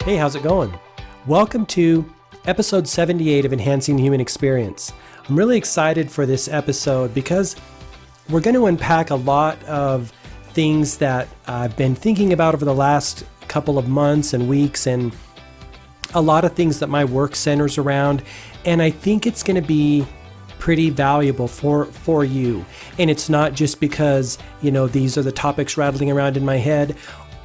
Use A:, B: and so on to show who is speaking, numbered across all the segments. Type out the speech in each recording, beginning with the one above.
A: Hey, how's it going? Welcome to episode 78 of Enhancing the Human Experience. I'm really excited for this episode because we're going to unpack a lot of things that I've been thinking about over the last couple of months and weeks, and a lot of things that my work centers around. And I think it's going to be pretty valuable for you. And it's not just because, these are the topics rattling around in my head.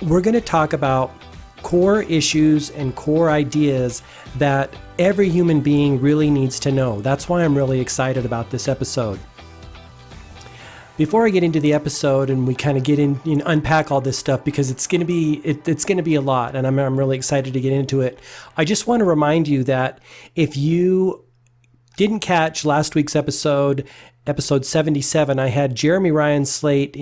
A: We're going to talk about core issues and core ideas that every human being really needs to know. That's why I'm really excited about this episode. Before I get into the episode and we kind of get in, unpack all this stuff, because it's going to be a lot, and I'm really excited to get into it. I just want to remind you that if you didn't catch last week's episode 77, I had Jeremy Ryan Slate.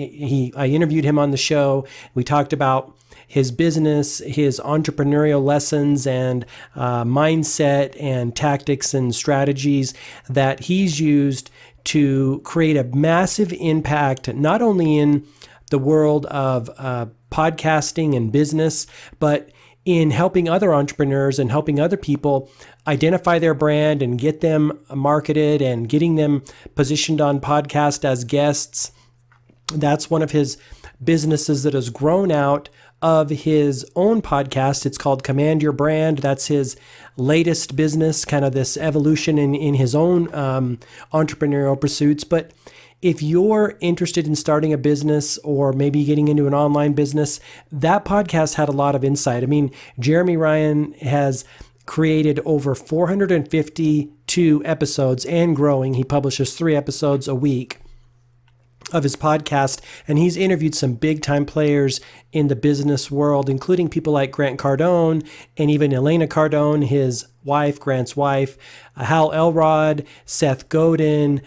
A: I interviewed him on the show. We talked about his business, his entrepreneurial lessons and mindset and tactics and strategies that he's used to create a massive impact, not only in the world of podcasting and business, but in helping other entrepreneurs and helping other people identify their brand and get them marketed and getting them positioned on podcast as guests. That's one of his businesses that has grown out of his own podcast. It's called Command Your Brand. That's his latest business, kind of this evolution in his own entrepreneurial pursuits. But if you're interested in starting a business or maybe getting into an online business, that podcast had a lot of insight. I mean, Jeremy Ryan has created over 452 episodes and growing. He publishes 3 episodes a week of his podcast, and he's interviewed some big time players in the business world, including people like Grant Cardone and even Elena Cardone, his wife, Grant's wife, Hal Elrod, Seth Godin.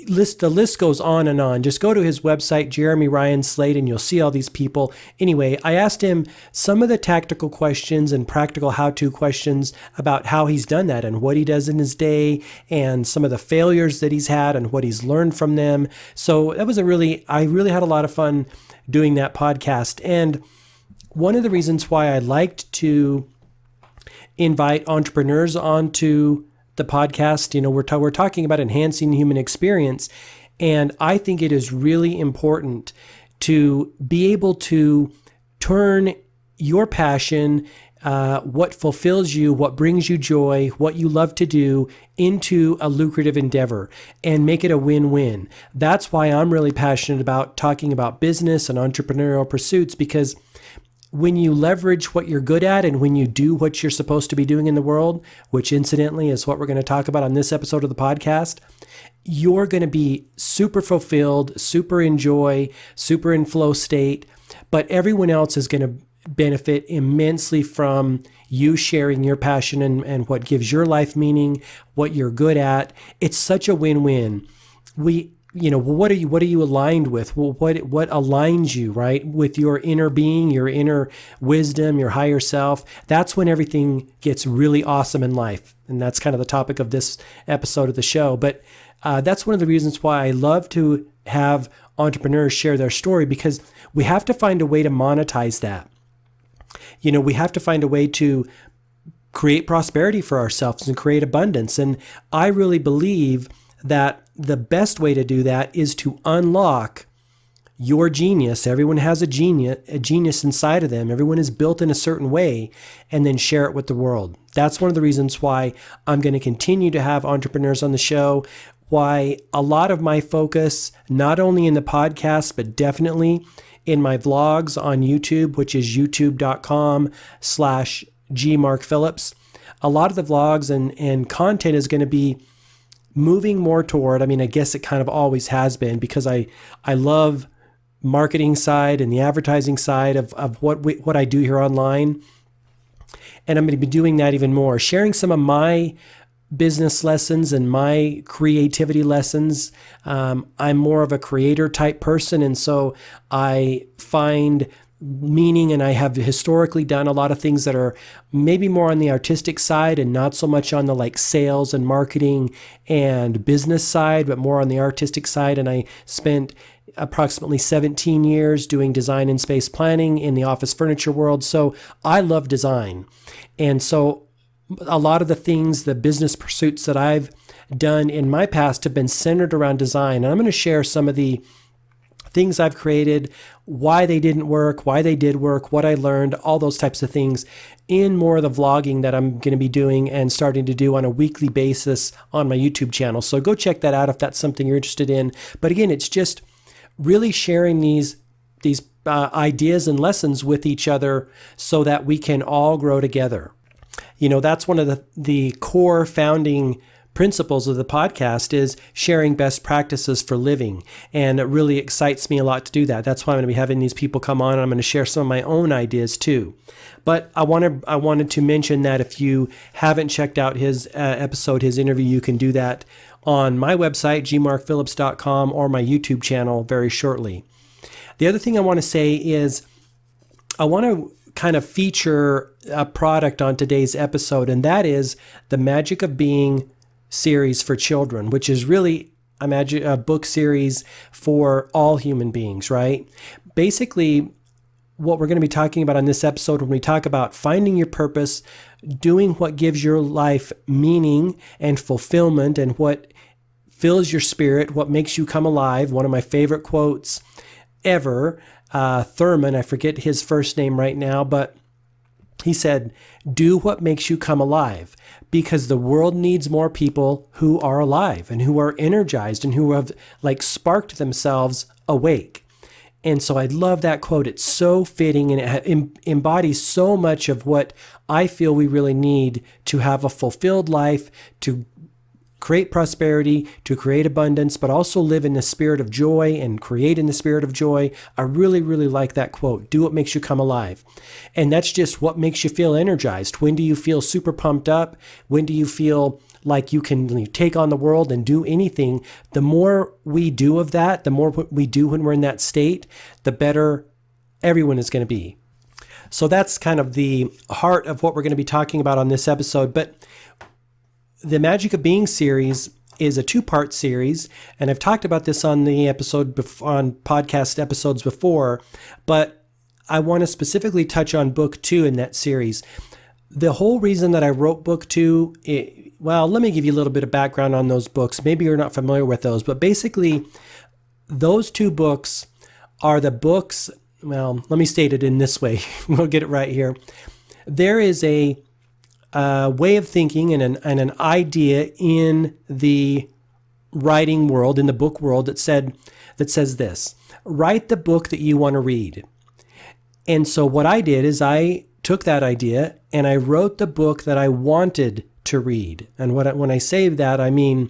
A: The list goes on and on. Just go to his website, Jeremy Ryan Slate, and you'll see all these people. Anyway, I asked him some of the tactical questions and practical how-to questions about how he's done that and what he does in his day and some of the failures that he's had and what he's learned from them. So that was I really had a lot of fun doing that podcast. And one of the reasons why I liked to invite entrepreneurs onto the podcast, we're talking about enhancing the human experience. And I think it is really important to be able to turn your passion, what fulfills you, what brings you joy, what you love to do, into a lucrative endeavor and make it a win-win. That's why I'm really passionate about talking about business and entrepreneurial pursuits, because when you leverage what you're good at and when you do what you're supposed to be doing in the world, which incidentally is what we're going to talk about on this episode of the podcast, you're going to be super fulfilled, super enjoy, super in flow state, but everyone else is going to benefit immensely from you sharing your passion and what gives your life meaning, what you're good at. It's such a win-win. What are you aligned with? Well, what aligns you, right, with your inner being, your inner wisdom, your higher self? That's when everything gets really awesome in life. And that's kind of the topic of this episode of the show. But that's one of the reasons why I love to have entrepreneurs share their story, because we have to find a way to monetize that. We have to find a way to create prosperity for ourselves and create abundance. And I really believe that the best way to do that is to unlock your genius. Everyone has a genius inside of them. Everyone is built in a certain way, and then share it with the world. That's one of the reasons why I'm going to continue to have entrepreneurs on the show, why a lot of my focus, not only in the podcast, but definitely in my vlogs on YouTube, which is youtube.com/GMarkPhillips. A lot of the vlogs and content is going to be moving more toward, I guess it kind of always has been, because I love marketing side and the advertising side of what I do here online. And I'm going to be doing that even more, sharing some of my business lessons and my creativity lessons. I'm more of a creator type person. And so I find meaning, and I have historically done a lot of things that are maybe more on the artistic side and not so much on the sales and marketing and business side, but more on the artistic side. And I spent approximately 17 years doing design and space planning in the office furniture world. So I love design. And so a lot of the things, the business pursuits that I've done in my past have been centered around design. And I'm going to share some of the things I've created, why they didn't work, why they did work, what I learned, all those types of things in more of the vlogging that I'm going to be doing and starting to do on a weekly basis on my YouTube channel. So go check that out if that's something you're interested in. But again, it's just really sharing these ideas and lessons with each other so that we can all grow together. You know, that's one of the core founding principles of the podcast is sharing best practices for living. And it really excites me a lot to do that. That's why I'm going to be having these people come on, and I'm going to share some of my own ideas too. But I wanted to mention that if you haven't checked out his episode, his interview, you can do that on my website, gmarkphillips.com, or my YouTube channel very shortly. The other thing I want to say is I want to kind of feature a product on today's episode, and that is the Magic of Being series for children, which is really a book series for all human beings, right? Basically, what we're going to be talking about on this episode when we talk about finding your purpose, doing what gives your life meaning and fulfillment, and what fills your spirit, what makes you come alive. One of my favorite quotes ever, Thurman, I forget his first name right now, but he said, "Do what makes you come alive, because the world needs more people who are alive and who are energized and who have sparked themselves awake." And so I love that quote. It's so fitting, and it embodies so much of what I feel we really need to have a fulfilled life, to create prosperity, to create abundance, but also live in the spirit of joy and create in the spirit of joy. I really, really like that quote. Do what makes you come alive. And that's just what makes you feel energized. When do you feel super pumped up? When do you feel like you can take on the world and do anything? The more we do of that, the more we do when we're in that state, the better everyone is going to be. So that's kind of the heart of what we're going to be talking about on this episode. But the Magic of Being series is a 2-part series, and I've talked about this on the on podcast episodes before, but I want to specifically touch on book 2 in that series. The whole reason that I wrote book 2, well, let me give you a little bit of background on those books. Maybe you're not familiar with those, but basically those 2 books are the books, well, let me state it in this way. We'll get it right here. There is a way of thinking and an idea in the writing world, in the book world, that says this: write the book that you want to read. And so what I did is I took that idea and I wrote the book that I wanted to read. And when I say that, I mean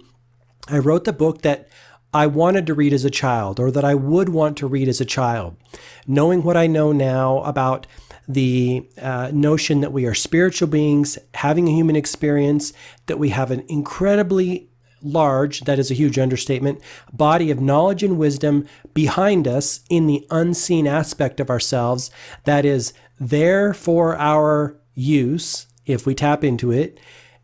A: I wrote the book that I wanted to read as a child, or that I would want to read as a child, knowing what I know now about the notion that we are spiritual beings having a human experience, that we have an incredibly large, that is a huge understatement, body of knowledge and wisdom behind us in the unseen aspect of ourselves that is there for our use if we tap into it,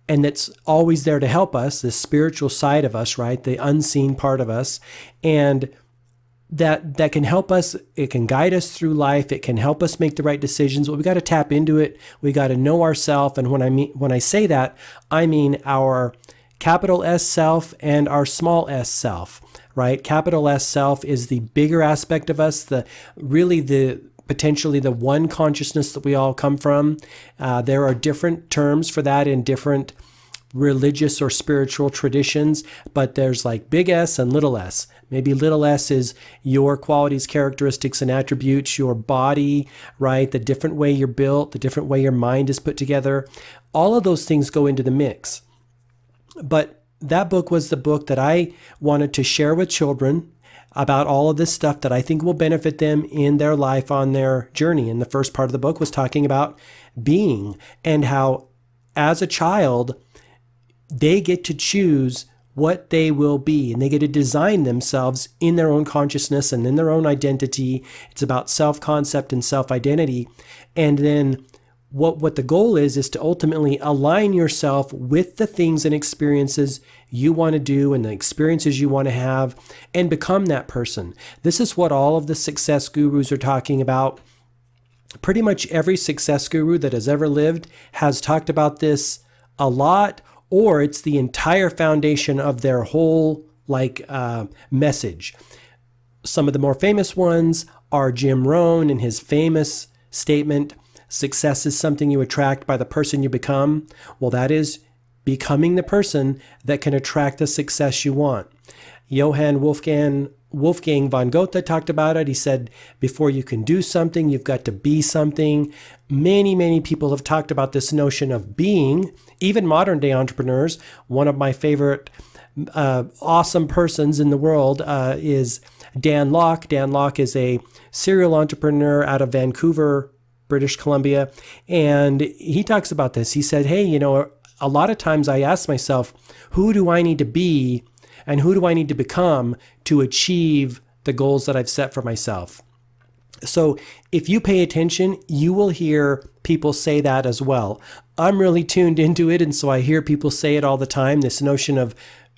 A: and that's always there to help us, the spiritual side of us, right? The unseen part of us. And that can help us. It can guide us through life. It can help us make the right decisions. But we got to tap into it. We got to know ourself. And when I say that, I mean our capital S self and our small s self, right? Capital S self is the bigger aspect of us, potentially the one consciousness that we all come from. There are different terms for that in different religious or spiritual traditions, but there's big S and little s. Maybe little s is your qualities, characteristics, and attributes, your body, right? The different way you're built, the different way your mind is put together. All of those things go into the mix. But that book was the book that I wanted to share with children about all of this stuff that I think will benefit them in their life on their journey. And the first part of the book was talking about being, and how as a child, they get to choose what they will be, and they get to design themselves in their own consciousness and in their own identity. It's about self-concept and self-identity. And then what the goal is to ultimately align yourself with the things and experiences you want to do and the experiences you want to have and become that person. This is what all of the success gurus are talking about. Pretty much every success guru that has ever lived has talked about this a lot, or it's the entire foundation of their whole message. Some of the more famous ones are Jim Rohn and his famous statement, success is something you attract by the person you become. Well, that is becoming the person that can attract the success you want. Johann Wolfgang von Goethe talked about it. He said, before you can do something, you've got to be something. Many, many people have talked about this notion of being, even modern day entrepreneurs. One of my favorite awesome persons in the world is Dan Lok. Dan Lok is a serial entrepreneur out of Vancouver, British Columbia. And he talks about this. He said, hey, a lot of times I ask myself, who do I need to be and who do I need to become to achieve the goals that I've set for myself? So if you pay attention, you will hear people say that as well. I'm really tuned into it, and so I hear people say it all the time, this notion of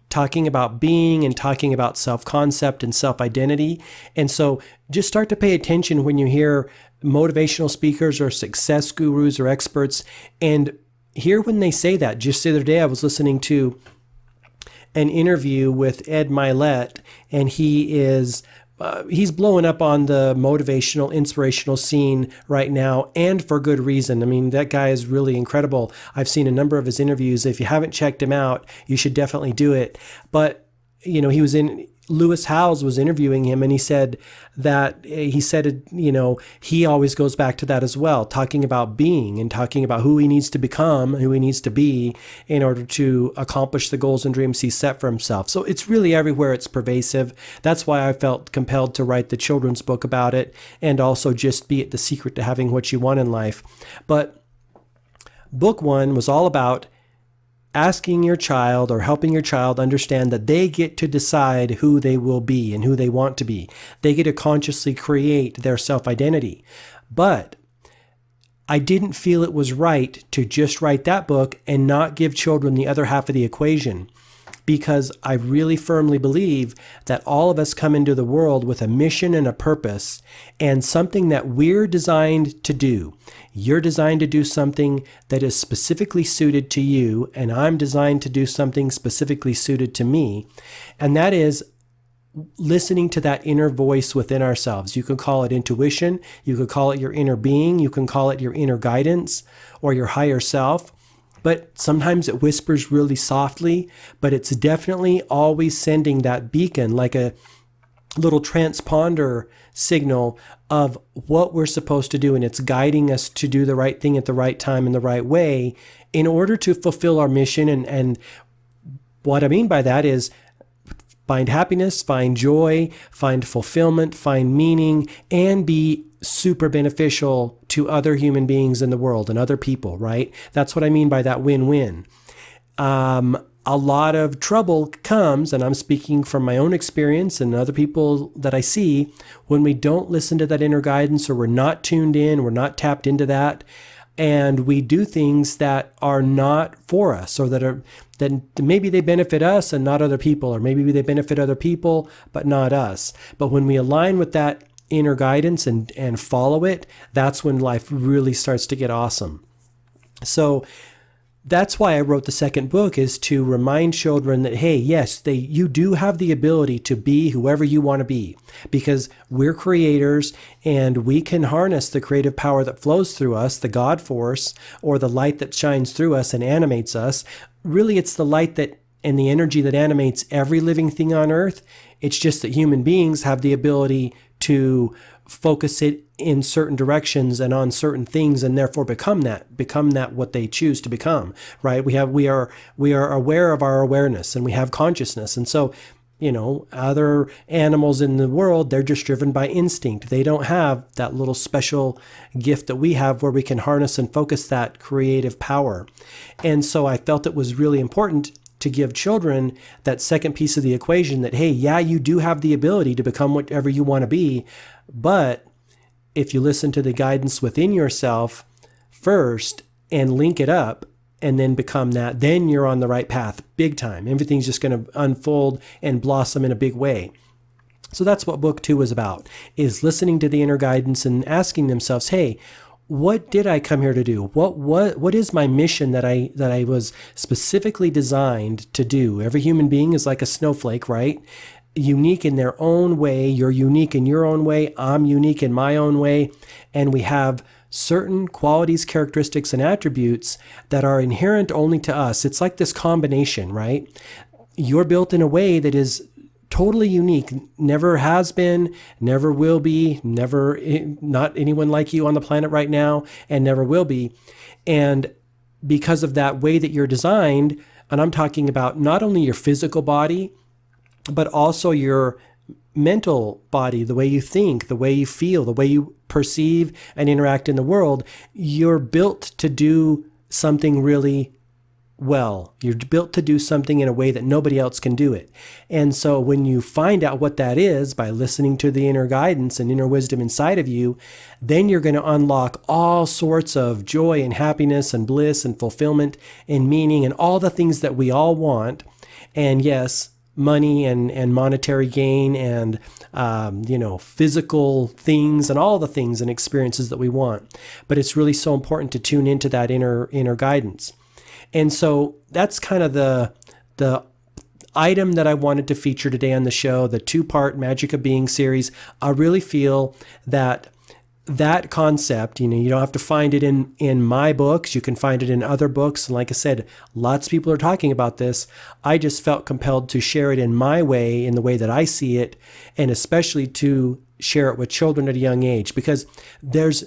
A: talking about being and talking about self-concept and self-identity. And so just start to pay attention when you hear motivational speakers or success gurus or experts, and hear when they say that. Just the other day, I was listening to an interview with Ed Milet, and he's blowing up on the motivational, inspirational scene right now, and for good reason. I mean, that guy is really incredible. I've seen a number of his interviews. If you haven't checked him out, you should definitely do it. But, Lewis Howes was interviewing him, and he said he always goes back to that as well, talking about being and talking about who he needs to become, who he needs to be in order to accomplish the goals and dreams he set for himself. So it's really everywhere. It's pervasive. That's why I felt compelled to write the children's book about it, and also just be it the secret to having what you want in life. But book one was all about asking your child or helping your child understand that they get to decide who they will be and who they want to be. They get to consciously create their self-identity. But I didn't feel it was right to just write that book and not give children the other half of the equation, because I really firmly believe that all of us come into the world with a mission and a purpose and something that we're designed to do. You're designed to do something that is specifically suited to you, and I'm designed to do something specifically suited to me. And that is listening to that inner voice within ourselves. You can call it intuition. You could call it your inner being. You can call it your inner guidance or your higher self. But sometimes it whispers really softly, but it's definitely always sending that beacon, like a little transponder signal of what we're supposed to do. And it's guiding us to do the right thing at the right time in the right way in order to fulfill our mission. And what I mean by that is find happiness, find joy, find fulfillment, find meaning, and be super beneficial to other human beings in the world and other people, right? That's what I mean by that win-win. A lot of trouble comes, and I'm speaking from my own experience and other people that I see, when we don't listen to that inner guidance, or we're not tuned in, we're not tapped into that, and we do things that are not for us, or that maybe they benefit us and not other people, or maybe they benefit other people but not us. But when we align with that inner guidance and follow it, that's when life really starts to get awesome. So that's why I wrote the second book, is to remind children that, hey, yes, you do have the ability to be whoever you want to be, because we're creators and we can harness the creative power that flows through us, the God force, or the light that shines through us and animates us. Really, it's the light that and the energy that animates every living thing on earth. It's just that human beings have the ability to focus it in certain directions and on certain things, and therefore become that what they choose to become, right? We are aware of our awareness, and we have consciousness. And so, other animals in the world, they're just driven by instinct. They don't have that little special gift that we have, where we can harness and focus that creative power. And so I felt it was really important to give children that second piece of the equation, that, hey, yeah, you do have the ability to become whatever you want to be, but if you listen to the guidance within yourself, first and link it up and then become that, then you're on the right path big time. Everything's just going to unfold and blossom in a big way. So that's what book 2 is about, is listening to the inner guidance and asking themselves, hey, what did I come here to do? What is my mission that I was specifically designed to do? Every human being is like a snowflake, right? Unique in their own way. You're unique in your own way. I'm unique in my own way. And we have certain qualities, characteristics, and attributes that are inherent only to us. It's like this combination, right? You're built in a way that is totally unique, never has been, never will be, never, not anyone like you on the planet right now, and never will be. And because of that way that you're designed, and I'm talking about not only your physical body, but also your mental body, the way you think, the way you feel, the way you perceive and interact in the world, you're built to do something really well. You're built to do something in a way that nobody else can do it. And so when you find out what that is by listening to the inner guidance and inner wisdom inside of you, then you're going to unlock all sorts of joy and happiness and bliss and fulfillment and meaning and all the things that we all want. And yes, money and monetary gain and physical things and all the things and experiences that we want. But it's really so important to tune into that inner guidance. And so that's kind of the item that I wanted to feature today on the show, the 2-part Magic of Being series. I really feel that concept, you don't have to find it in my books. You can find it in other books. And like I said, lots of people are talking about this. I just felt compelled to share it in my way, in the way that I see it, and especially to share it with children at a young age, because there's,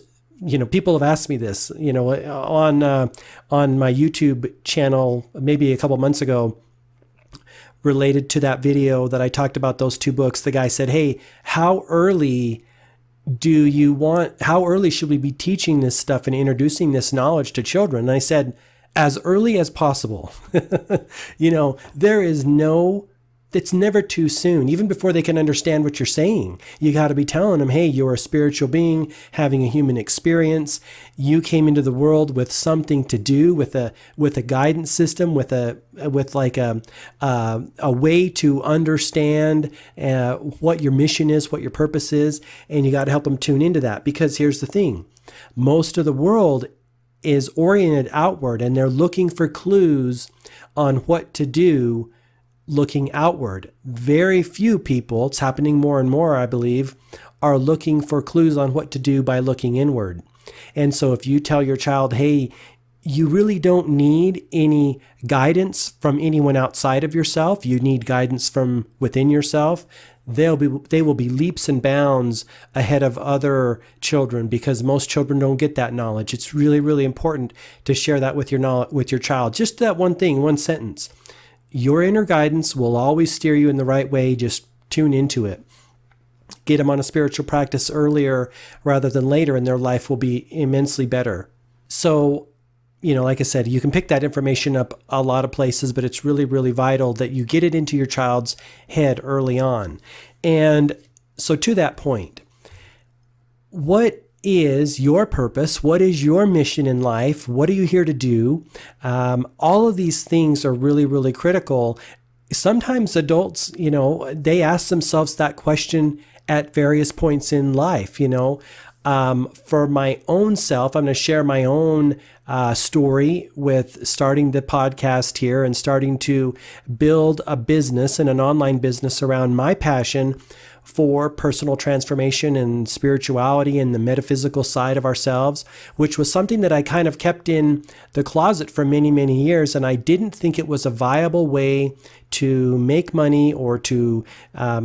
A: people have asked me this, on my YouTube channel, maybe a couple months ago, related to that video that I talked about those 2 books. The guy said, hey, how early should we be teaching this stuff and introducing this knowledge to children? And I said, as early as possible. It's never too soon. Even before they can understand what you're saying, you got to be telling them, hey, you're a spiritual being having a human experience. You came into the world with something to do, with a guidance system, with a way to understand what your mission is, what your purpose is, and you got to help them tune into that. Because here's the thing, most of the world is oriented outward, and they're looking for clues on what to do looking outward. Very few people, it's happening more and more, I believe, are looking for clues on what to do by looking inward. And so if you tell your child, hey, you really don't need any guidance from anyone outside of yourself, you need guidance from within yourself, they will be leaps and bounds ahead of other children, because most children don't get that knowledge. It's really, really important to share that with your child. Just that one thing, one sentence. Your inner guidance will always steer you in the right way. Just tune into it. Get them on a spiritual practice earlier rather than later, and their life will be immensely better. So, like I said, you can pick that information up a lot of places, but it's really, really vital that you get it into your child's head early on. And so to that point, what is your purpose? What is your mission in life? What are you here to do? All of these things are really, really critical. Sometimes adults, they ask themselves that question at various points in life. For my own self, I'm going to share my own story with starting the podcast here and starting to build a business and an online business around my passion for personal transformation and spirituality and the metaphysical side of ourselves, which was something that I kind of kept in the closet for many, many years. And I didn't think it was a viable way to make money or to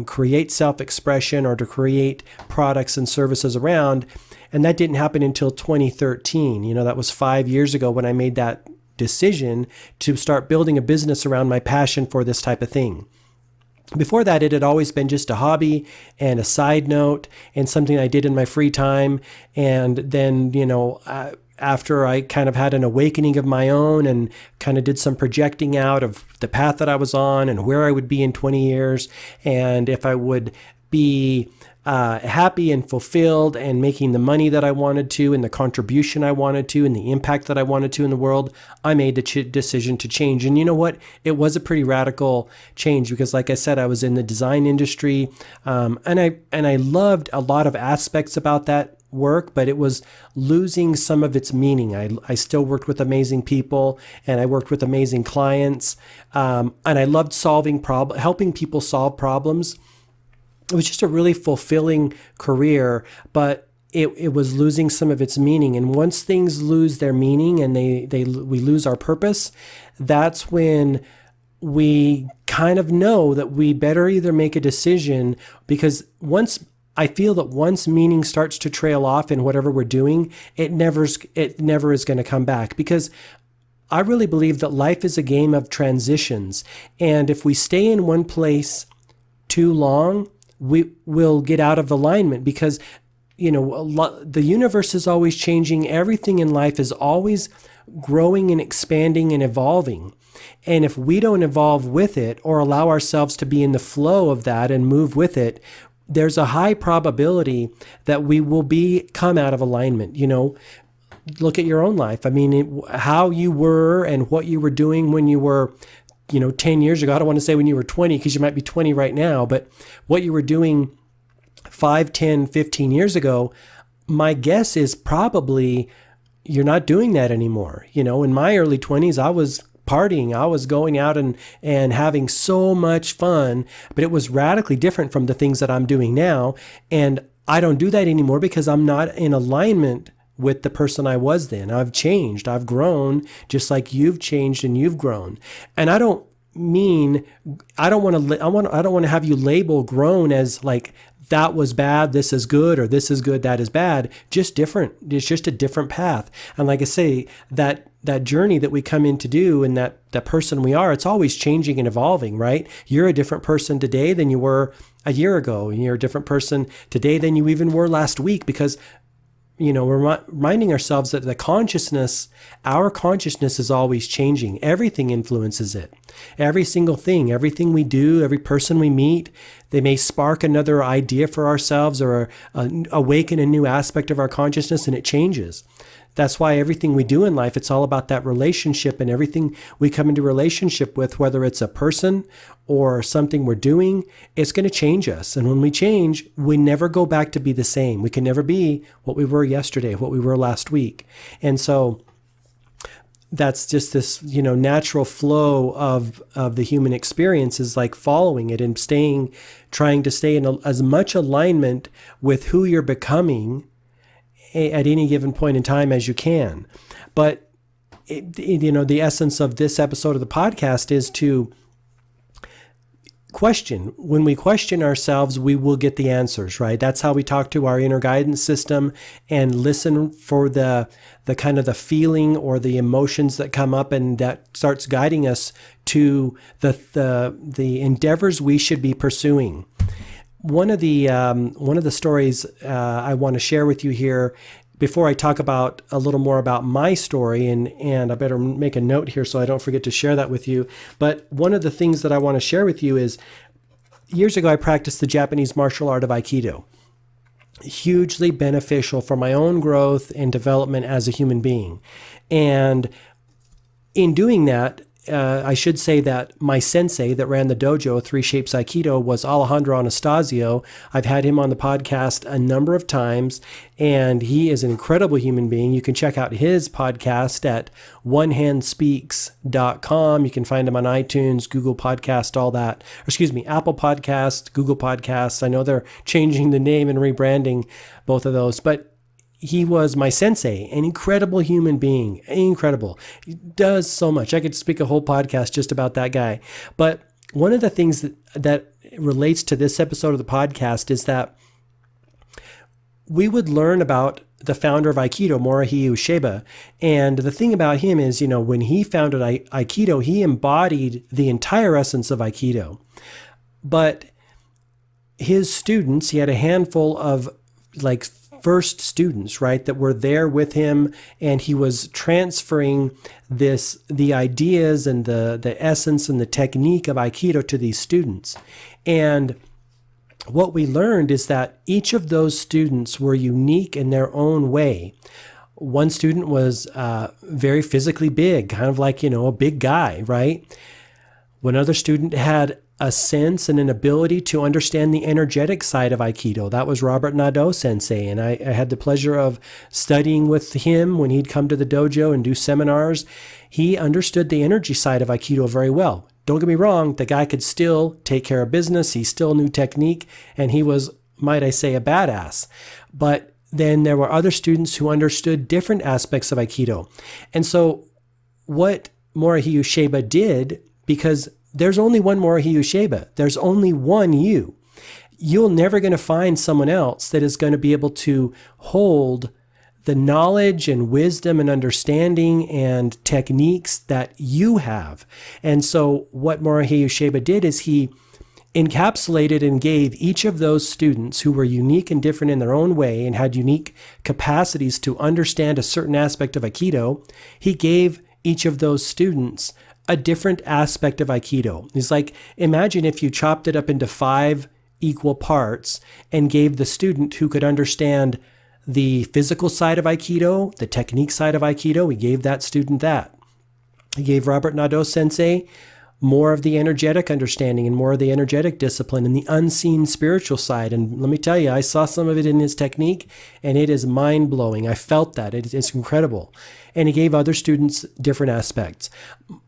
A: create self-expression or to create products and services around. And that didn't happen until 2013. That was 5 years ago when I made that decision to start building a business around my passion for this type of thing. Before that, it had always been just a hobby and a side note and something I did in my free time. And then, after I kind of had an awakening of my own and kind of did some projecting out of the path that I was on and where I would be in 20 years and if I would be happy and fulfilled and making the money that I wanted to and the contribution I wanted to and the impact that I wanted to in the world, I made the decision to change. And you know what? It was a pretty radical change because, like I said, I was in the design industry, and I loved a lot of aspects about that work, but it was losing some of its meaning. I still worked with amazing people and I worked with amazing clients, and I loved helping people solve problems. It was just a really fulfilling career, but it was losing some of its meaning. And once things lose their meaning and we lose our purpose, that's when we kind of know that we better either make a decision, because I feel that once meaning starts to trail off in whatever we're doing, it never is going to come back, because I really believe that life is a game of transitions. And if we stay in one place too long, we will get out of alignment, because the universe is always changing. Everything in life is always growing and expanding and evolving. And if we don't evolve with it or allow ourselves to be in the flow of that and move with it, there's a high probability that we will come out of alignment. Look at your own life. I mean, how you were and what you were doing when you were 10 years ago. I don't want to say when you were 20, because you might be 20 right now, but what you were doing 5, 10, 15 years ago, my guess is probably you're not doing that anymore. In my early 20s, I was partying. I was going out and having so much fun, but it was radically different from the things that I'm doing now. And I don't do that anymore because I'm not in alignment with the person I was then. I've changed. I've grown, just like you've changed and you've grown. And I don't want to have you label grown as like, that was bad, this is good, or this is good, that is bad. Just different. It's just a different path. And like I say, that journey that we come in to do, and that person we are, it's always changing and evolving, right? You're a different person today than you were a year ago. And you're a different person today than you even were last week, because we're reminding ourselves that our consciousness is always changing. Everything influences it. Every single thing, everything we do, every person we meet, they may spark another idea for ourselves or awaken a new aspect of our consciousness, and it changes. That's why everything we do in life, it's all about that relationship, and everything we come into relationship with, whether it's a person or something we're doing, it's going to change us. And when we change, we never go back to be the same. We can never be what we were yesterday, what we were last week. And so that's just this, natural flow of the human experience, is like following it and trying to stay in as much alignment with who you're becoming at any given point in time as you can. But the essence of this episode of the podcast is to question. When we question ourselves, we will get the answers, right? That's how we talk to our inner guidance system and listen for the kind of the feeling or the emotions that come up, and that starts guiding us to the endeavors we should be pursuing. One of the stories I want to share with you here, before I talk about a little more about my story, and I better make a note here so I don't forget to share that with you. But one of the things that I want to share with you is, years ago I practiced the Japanese martial art of Aikido. Hugely beneficial for my own growth and development as a human being. And in doing that, I should say that my sensei that ran the dojo, Three Shapes Aikido, was Alejandro Anastasio. I've had him on the podcast a number of times, and he is an incredible human being. You can check out his podcast at onehandspeaks.com. You can find him on iTunes, Google Podcast, all that. Apple Podcast, Google Podcasts. I know they're changing the name and rebranding both of those, but he was my sensei, an incredible human being, incredible. He does so much. I could speak a whole podcast just about that guy. But one of the things that relates to this episode of the podcast is that we would learn about the founder of Aikido, Morihei Ueshiba. And the thing about him is, when he founded Aikido, he embodied the entire essence of Aikido. But his students, he had a handful of first students, right, that were there with him, and he was transferring the ideas and the essence and the technique of Aikido to these students. And what we learned is that each of those students were unique in their own way. One student was very physically big, kind of like, a big guy, right? One other student had a sense and an ability to understand the energetic side of Aikido. That was Robert Nadeau Sensei, and I had the pleasure of studying with him when he'd come to the dojo and do seminars. He understood the energy side of Aikido very well. Don't get me wrong, the guy could still take care of business. He still knew technique, and he was, might I say, a badass. But then there were other students who understood different aspects of Aikido. And so what Morihei Ueshiba did, because there's only one Morihei Ueshiba, there's only one you. You're never going to find someone else that is going to be able to hold the knowledge and wisdom and understanding and techniques that you have. And so what Morihei Ueshiba did is he encapsulated and gave each of those students who were unique and different in their own way and had unique capacities to understand a certain aspect of Aikido, he gave each of those students a different aspect of Aikido. It's like, imagine if you chopped it up into 5 equal parts and gave the student who could understand the physical side of Aikido, the technique side of Aikido, we gave that student that. He gave Robert Nadeau Sensei more of the energetic understanding and more of the energetic discipline and the unseen spiritual side. And let me tell you, I saw some of it in his technique, and it is mind-blowing. I felt that. It's incredible. And he gave other students different aspects.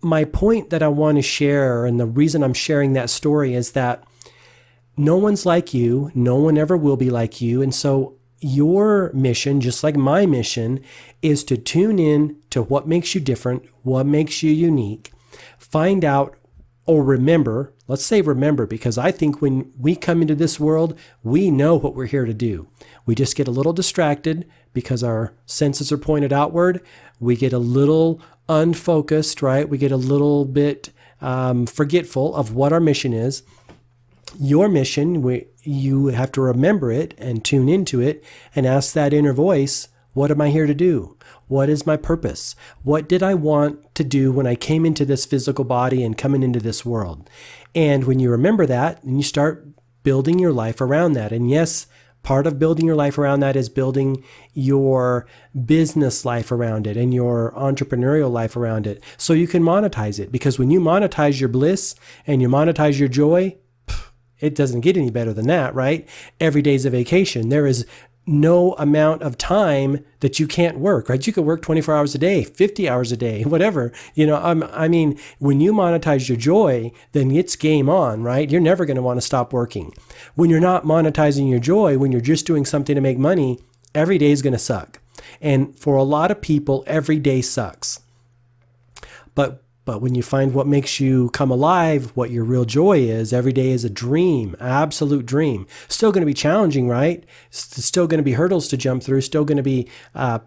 A: My point that I want to share, and the reason I'm sharing that story, is that no one's like you. No one ever will be like you. And so your mission, just like my mission, is to tune in to what makes you different, what makes you unique, find out or remember, let's say remember, because I think when we come into this world, we know what we're here to do. We just get a little distracted because our senses are pointed outward. We get a little unfocused, right? We get a little bit forgetful of what our mission is. Your mission, you have to remember it and tune into it and ask that inner voice, what am I here to do? What is my purpose? What did I want to do when I came into this physical body and coming into this world? And when you remember that, then you start building your life around that. And yes, part of building your life around that is building your business life around it and your entrepreneurial life around it so you can monetize it. Because when you monetize your bliss and you monetize your joy, it doesn't get any better than that, right? Every day's a vacation. There is no amount of time that you can't work, right? You could work 24 hours a day, 50 hours a day, whatever. I mean, when you monetize your joy, then it's game on, right? You're never going to want to stop working. When you're not monetizing your joy, when you're just doing something to make money, every day is going to suck. And for a lot of people, every day sucks. But when you find what makes you come alive, what your real joy is, every day is a dream, absolute dream. Still going to be challenging, right? Still going to be hurdles to jump through, still going to be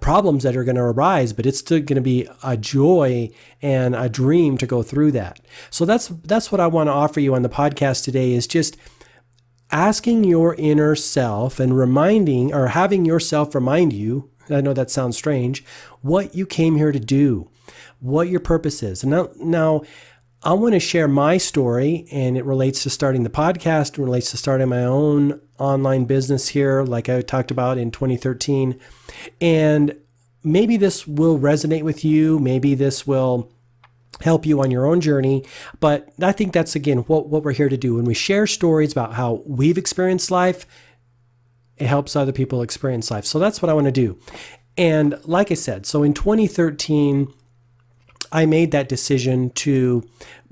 A: problems that are going to arise, but it's still going to be a joy and a dream to go through that. So that's what I want to offer you on the podcast today, is just asking your inner self and reminding, or having yourself remind you, I know that sounds strange, what you came here to do, what your purpose is. And now I want to share my story, and it relates to starting the podcast, it relates to starting my own online business here, like I talked about in 2013. And maybe this will resonate with you. Maybe this will help you on your own journey. But I think that's, again, what we're here to do. When we share stories about how we've experienced life, it helps other people experience life. So that's what I want to do. And like I said, so in 2013, I made that decision to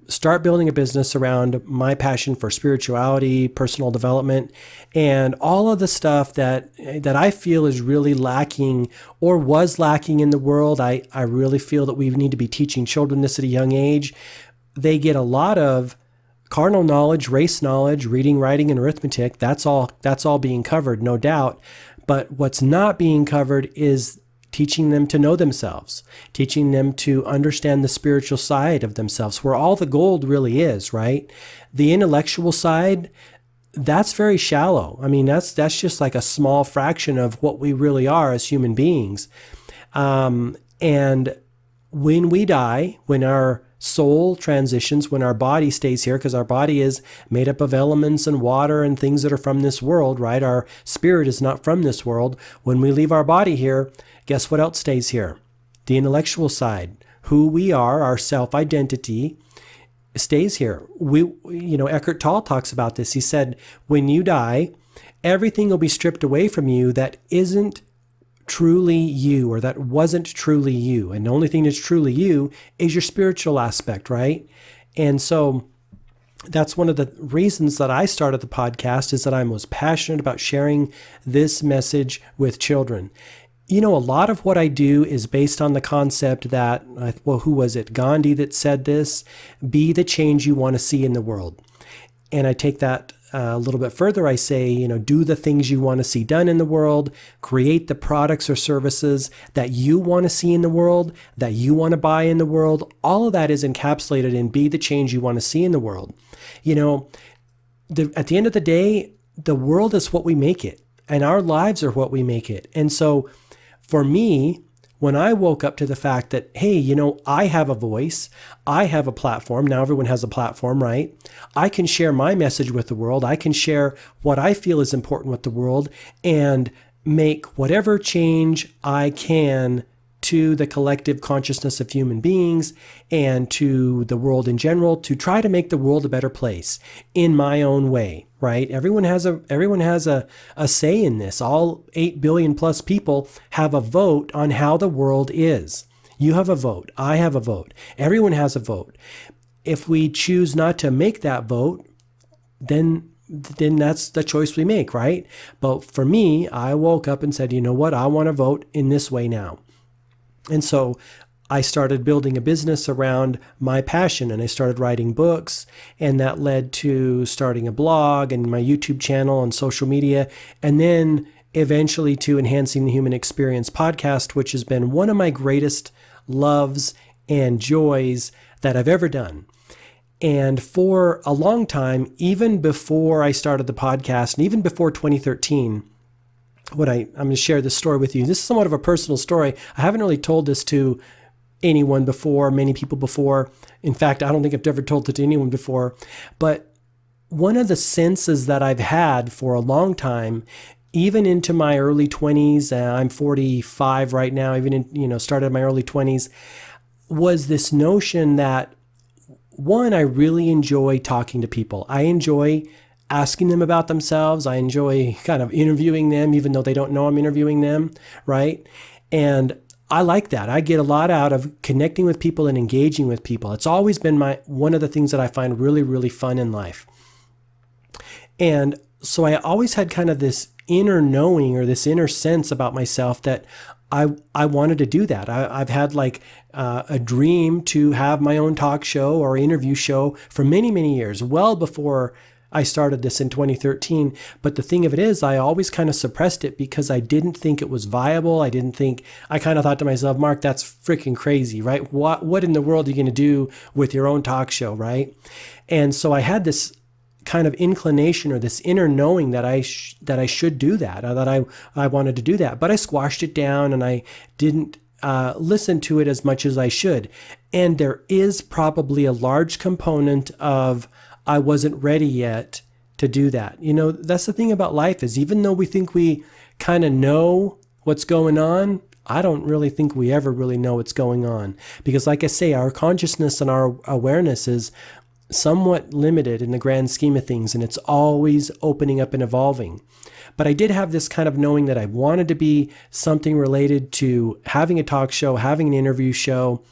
A: start building a business around my passion for spirituality, personal development, and all of the stuff that I feel is really lacking or was lacking in the world. I really feel that we need to be teaching children this at a young age. They get a lot of cardinal knowledge, race knowledge, reading, writing, and arithmetic. That's all being covered, no doubt. But what's not being covered is teaching them to know themselves, teaching them to understand the spiritual side of themselves, where all the gold really is, right? The intellectual side, that's very shallow. I mean, that's just like a small fraction of what we really are as human beings. And when we die, when our soul transitions when our body stays here, because our body is made up of elements and water and things that are from this world, right? Our spirit is not from this world. When we leave our body here, guess what else stays here? The intellectual side, who we are, our self-identity, stays here. Eckhart Tolle talks about this. He said, when you die, everything will be stripped away from you that isn't truly you, or that wasn't truly you. And the only thing that's truly you is your spiritual aspect, right? And so that's one of the reasons that I started the podcast, is that I was passionate about sharing this message with children. A lot of what I do is based on the concept that, who was it? Gandhi that said this: be the change you want to see in the world. And I take that a little bit further. I say, do the things you want to see done in the world, create the products or services that you want to see in the world, that you want to buy in the world. All of that is encapsulated in be the change you want to see in the world. At the end of the day, the world is what we make it, and our lives are what we make it. And so for me, when I woke up to the fact that, hey, I have a voice, I have a platform. Now everyone has a platform, right? I can share my message with the world. I can share what I feel is important with the world and make whatever change I can to the collective consciousness of human beings and to the world in general, to try to make the world a better place in my own way, right? Everyone has a say in this. All 8 billion plus people have a vote on how the world is. You have a vote. I have a vote. Everyone has a vote. If we choose not to make that vote, then that's the choice we make, right? But for me, I woke up and said, you know what? I want to vote in this way now. And so I started building a business around my passion, and I started writing books, and that led to starting a blog and my YouTube channel and social media, and then eventually to Enhancing the Human Experience podcast, which has been one of my greatest loves and joys that I've ever done. And for a long time, even before I started the podcast, and even before 2013, I'm going to share this story with you. This is somewhat of a personal story. I haven't really told this to anyone before, many people before. In fact, I don't think I've ever told it to anyone before. But one of the senses that I've had for a long time, even into my early 20s, I'm 45 right now, even started in my early 20s, was this notion that, one, I really enjoy talking to people. I enjoy asking them about themselves. I enjoy kind of interviewing them, even though they don't know I'm interviewing them, right? And I like that. I get a lot out of connecting with people and engaging with people. It's always been one of the things that I find really, really fun in life. And so I always had kind of this inner knowing, or this inner sense about myself, that I wanted to do that. I've had a dream to have my own talk show or interview show for many, many years, well before I started this in 2013. But the thing of it is, I always kind of suppressed it because I didn't think it was viable. I kind of thought to myself, Mark, that's freaking crazy, right? What in the world are you going to do with your own talk show, right? And so I had this kind of inclination, or this inner knowing that I should do that, or that I wanted to do that. But I squashed it down, and I didn't listen to it as much as I should. And there is probably a large component of I wasn't ready yet to do that. That's the thing about life, is even though we think we kind of know what's going on, I don't really think we ever really know what's going on. Because like I say, our consciousness and our awareness is somewhat limited in the grand scheme of things, and it's always opening up and evolving. But I did have this kind of knowing that I wanted to be something related to having a talk show, having an interview show,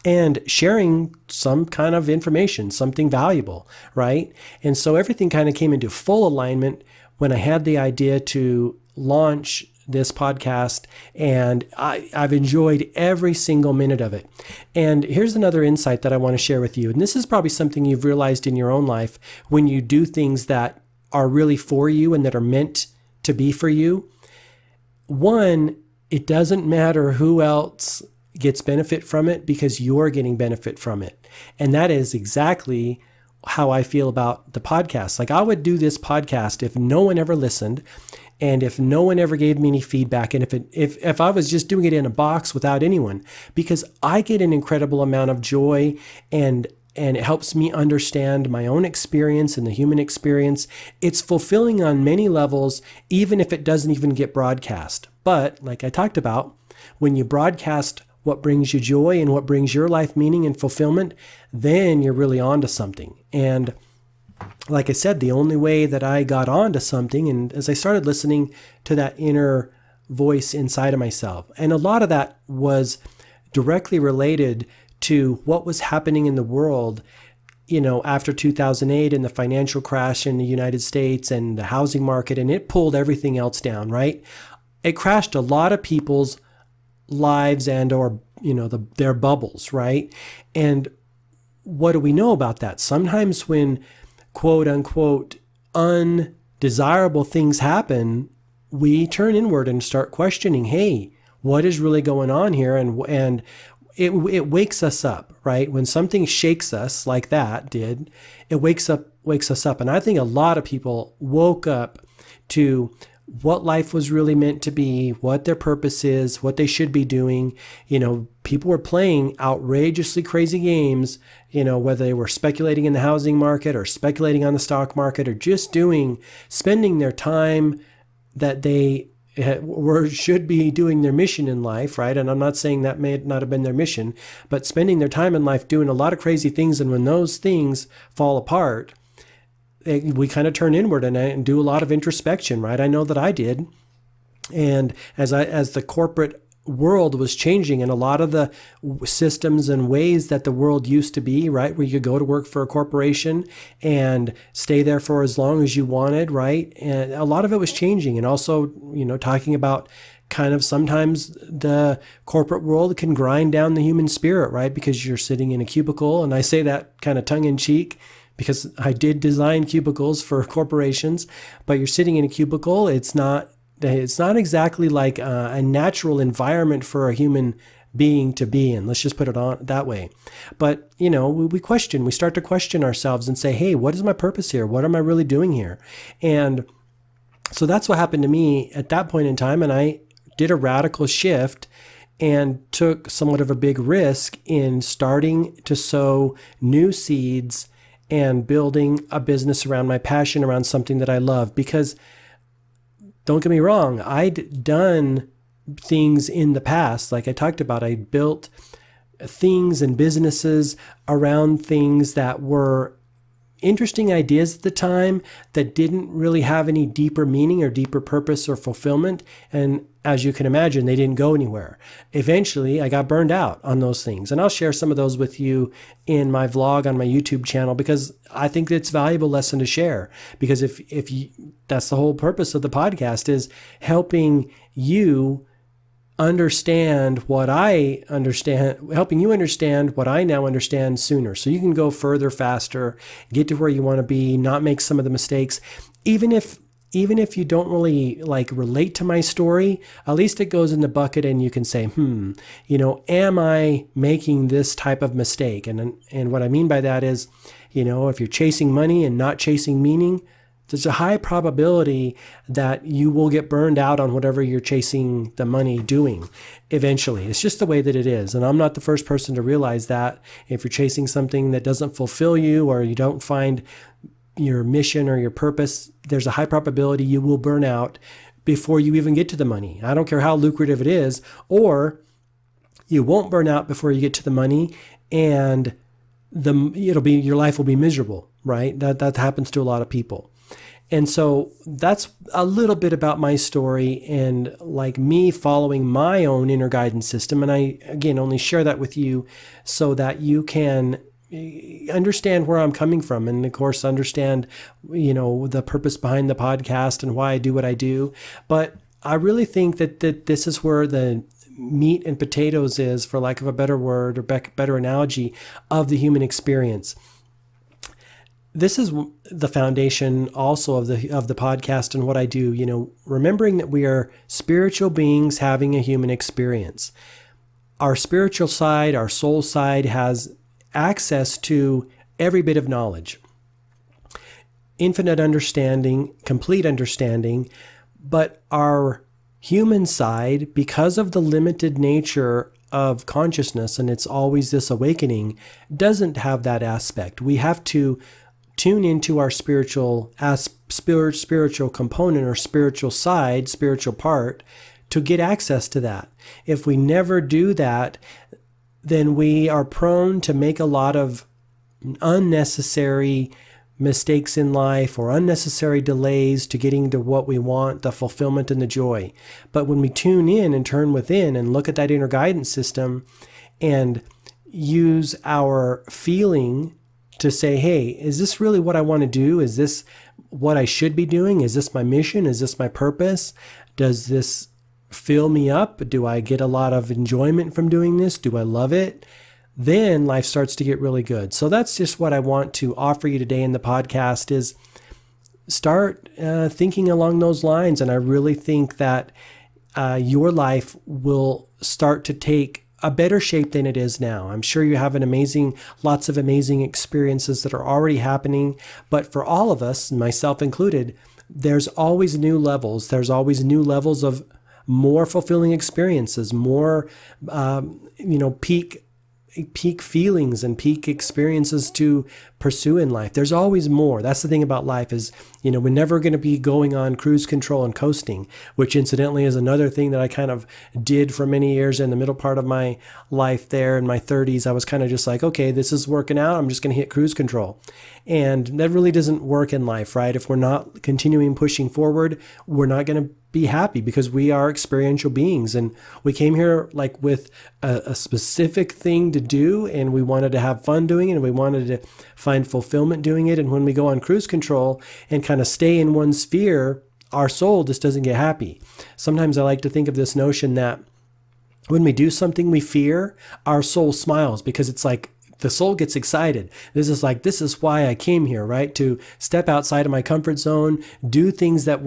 A: and sharing some kind of information, something valuable, right? And so everything kind of came into full alignment when I had the idea to launch this podcast, and I've enjoyed every single minute of it. And here's another insight that I want to share with you. And this is probably something you've realized in your own life when you do things that are really for you and that are meant to be for you. One, it doesn't matter who else gets benefit from it, because you're getting benefit from it. And that is exactly how I feel about the podcast. I would do this podcast if no one ever listened, and if no one ever gave me any feedback, and if I was just doing it in a box without anyone, because I get an incredible amount of joy, and it helps me understand my own experience and the human experience. It's fulfilling on many levels, even if it doesn't even get broadcast. But like I talked about, when you broadcast what brings you joy and what brings your life meaning and fulfillment, then you're really onto something. And like I said, the only way that I got onto something, and as I started listening to that inner voice inside of myself, and a lot of that was directly related to what was happening in the world, after 2008 and the financial crash in the United States and the housing market, and it pulled everything else down, right? It crashed a lot of people's lives and or their bubbles, right? And what do we know about that? Sometimes when quote unquote undesirable things happen, we turn inward and start questioning, hey, what is really going on here? And it wakes us up, right? When something shakes us like that did, it wakes us up. And I think a lot of people woke up to what life was really meant to be, what their purpose is, what they should be doing. People were playing outrageously crazy games, whether they were speculating in the housing market or speculating on the stock market or just spending their time that they should be doing their mission in life, right? And I'm not saying that may not have been their mission, but spending their time in life doing a lot of crazy things. And when those things fall apart, we kind of turn inward and do a lot of introspection, right? I know that I did. And as the corporate world was changing and a lot of the systems and ways that the world used to be, right, where you could go to work for a corporation and stay there for as long as you wanted, right? And a lot of it was changing. And also, talking about kind of sometimes the corporate world can grind down the human spirit, right? Because you're sitting in a cubicle. And I say that kind of tongue in cheek, because I did design cubicles for corporations, but you're sitting in a cubicle. It's not exactly like a natural environment for a human being to be in. Let's just put it on that way. But, we start to question ourselves and say, hey, what is my purpose here? What am I really doing here? And so that's what happened to me at that point in time. And I did a radical shift and took somewhat of a big risk in starting to sow new seeds and building a business around my passion, around something that I love. Because don't get me wrong, I'd done things in the past. Like I talked about, I built things and businesses around things that were interesting ideas at the time that didn't really have any deeper meaning or deeper purpose or fulfillment. And as you can imagine, they didn't go anywhere. Eventually, I got burned out on those things. And I'll share some of those with you in my vlog on my YouTube channel, because I think it's a valuable lesson to share. Because if you, that's the whole purpose of the podcast, is helping you understand what I understand, helping you understand what I now understand sooner. So you can go further, faster, get to where you want to be, not make some of the mistakes. Even if you don't really relate to my story, at least it goes in the bucket and you can say, am I making this type of mistake? And what I mean by that is, if you're chasing money and not chasing meaning, there's a high probability that you will get burned out on whatever you're chasing the money doing eventually. It's just the way that it is. And I'm not the first person to realize that. If you're chasing something that doesn't fulfill you, or you don't find your mission or your purpose, there's a high probability you will burn out before you even get to the money. I don't care how lucrative it is, or you won't burn out before you get to the money, and your life will be miserable, right? That happens to a lot of people. And so that's a little bit about my story and me following my own inner guidance system. And I, again, only share that with you so that you can understand where I'm coming from. And of course, understand, the purpose behind the podcast and why I do what I do. But I really think that this is where the meat and potatoes is, for lack of a better word or better analogy, of the human experience. This is the foundation also of the podcast and what I do, remembering that we are spiritual beings having a human experience. Our spiritual side, our soul side, has access to every bit of knowledge, infinite understanding, complete understanding, But our human side, because of the limited nature of consciousness, and it's always this awakening, doesn't have that aspect. We have to tune into our spiritual component or spiritual side, spiritual part, to get access to that. If we never do that, then we are prone to make a lot of unnecessary mistakes in life or unnecessary delays to getting to what we want, the fulfillment and the joy. But when we tune in and turn within and look at that inner guidance system and use our feeling to say, hey, is this really what I want to do? Is this what I should be doing? Is this my mission? Is this my purpose? Does this fill me up? Do I get a lot of enjoyment from doing this? Do I love it? Then life starts to get really good. So that's just what I want to offer you today in the podcast is start thinking along those lines. And I really think that your life will start to take a better shape than it is now. I'm sure you have lots of amazing experiences that are already happening. But for all of us, myself included, there's always new levels. There's always new levels of more fulfilling experiences, more, peak feelings and peak experiences to pursue in life. There's always more. That's the thing about life is, we're never going to be going on cruise control and coasting, which incidentally is another thing that I kind of did for many years in the middle part of my life there in my 30s. I was kind of just like, okay, this is working out. I'm just going to hit cruise control. And that really doesn't work in life, right? If we're not continuing pushing forward, we're not going to be happy because we are experiential beings and we came here like with a specific thing to do and we wanted to have fun doing it and we wanted to find fulfillment doing it. And when we go on cruise control and kind of stay in one sphere, our soul just doesn't get happy. Sometimes I like to think of this notion that when we do something we fear, our soul smiles because it's like the soul gets excited. This is why I came here, right? To step outside of my comfort zone, do things that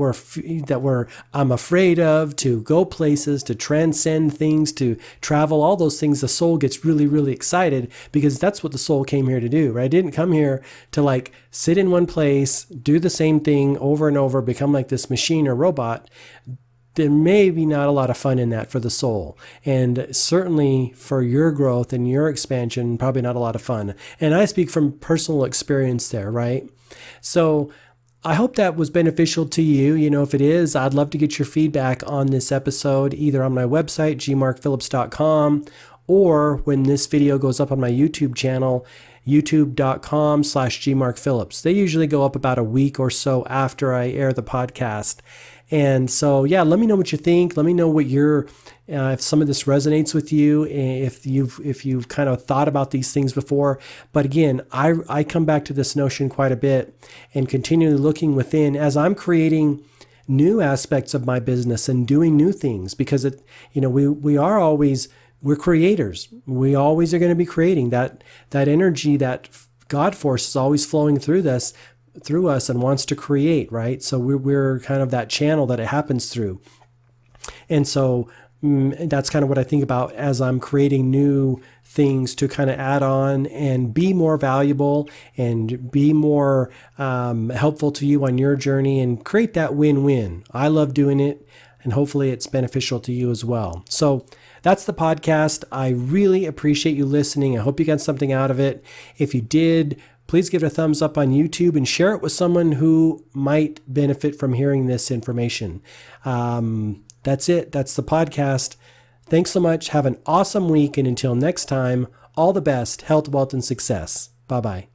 A: I'm afraid of, to go places, to transcend things, to travel, all those things. The soul gets really, really excited because that's what the soul came here to do, right? I didn't come here to sit in one place, do the same thing over and over, become like this machine or robot. There may be not a lot of fun in that for the soul. And certainly for your growth and your expansion, probably not a lot of fun. And I speak from personal experience there, right? So I hope that was beneficial to you. If it is, I'd love to get your feedback on this episode, either on my website, gmarkphillips.com, or when this video goes up on my YouTube channel, youtube.com/gmarkphillips. They usually go up about a week or so after I air the podcast. And so, let me know what you think. Let me know what if some of this resonates with you, if you've kind of thought about these things before. But again, I come back to this notion quite a bit and continually looking within as I'm creating new aspects of my business and doing new things because we're creators. We always are going to be creating that energy, that God force is always flowing through us and wants to create, right? So we're kind of that channel that it happens through. And so that's kind of what I think about as I'm creating new things to kind of add on and be more valuable and be more helpful to you on your journey and create that win-win. I love doing it and hopefully it's beneficial to you as well. So that's the podcast. I really appreciate you listening. I hope you got something out of it. If you did, please give it a thumbs up on YouTube and share it with someone who might benefit from hearing this information. That's it. That's the podcast. Thanks so much. Have an awesome week. And until next time, all the best, health, wealth, and success. Bye-bye.